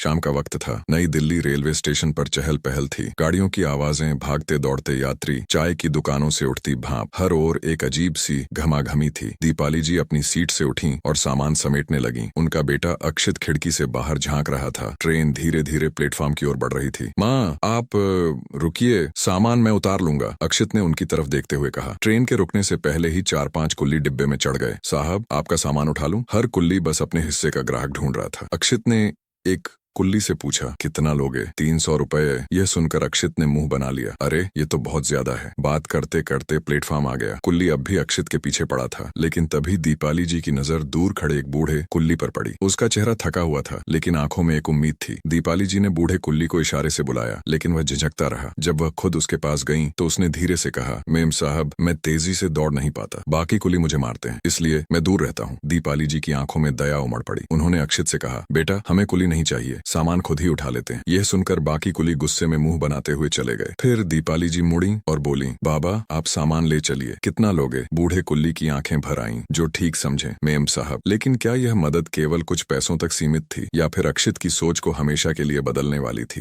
शाम का वक्त था। नई दिल्ली रेलवे स्टेशन पर चहल पहल थी। गाड़ियों की आवाजें, भागते दौड़ते यात्री, चाय की दुकानों से उठती भाप, हर ओर एक अजीब सी घमाघमी थी। दीपाली जी अपनी सीट से उठी और सामान समेटने लगी। उनका बेटा अक्षित खिड़की से बाहर झांक रहा था। ट्रेन धीरे धीरे प्लेटफॉर्म की ओर बढ़ रही थी। माँ, आप रुकिए, सामान मैं उतार लूंगा, अक्षित ने उनकी तरफ देखते हुए कहा। ट्रेन के रुकने से पहले ही 4-5 कुल्ली डिब्बे में चढ़ गए। साहब, आपका सामान उठा लूं? हर कुल्ली बस अपने हिस्से का ग्राहक ढूंढ रहा था। अक्षित ने एक कुल्ली से पूछा, कितना लोगे? 300 रुपए। यह सुनकर अक्षित ने मुंह बना लिया। अरे, ये तो बहुत ज्यादा है। बात करते करते प्लेटफॉर्म आ गया। कुल्ली अब भी अक्षित के पीछे पड़ा था, लेकिन तभी दीपाली जी की नजर दूर खड़े एक बूढ़े कुल्ली पर पड़ी। उसका चेहरा थका हुआ था, लेकिन आंखों में एक उम्मीद थी। दीपाली जी ने बूढ़े कुल्ली को इशारे से बुलाया, लेकिन वह झिझकता रहा। जब वह खुद उसके पास गई तो उसने धीरे से कहा, मेम साहब, मैं तेजी से दौड़ नहीं पाता, बाकी कुल्ली मुझे मारते हैं, इसलिए मैं दूर रहता हूँ। दीपाली जी की आंखों में दया उमड़ पड़ी। उन्होंने अक्षित से कहा, बेटा, हमें कुल्ली नहीं चाहिए, सामान खुद ही उठा लेते हैं। यह सुनकर बाकी कुली गुस्से में मुंह बनाते हुए चले गए। फिर दीपाली जी मुड़ी और बोली, बाबा, आप सामान ले चलिए। कितना लोगे? बूढ़े कुल्ली की आंखें भर आईं। जो ठीक समझे मेम साहब। लेकिन क्या यह मदद केवल कुछ पैसों तक सीमित थी, या फिर अक्षित की सोच को हमेशा के लिए बदलने वाली थी?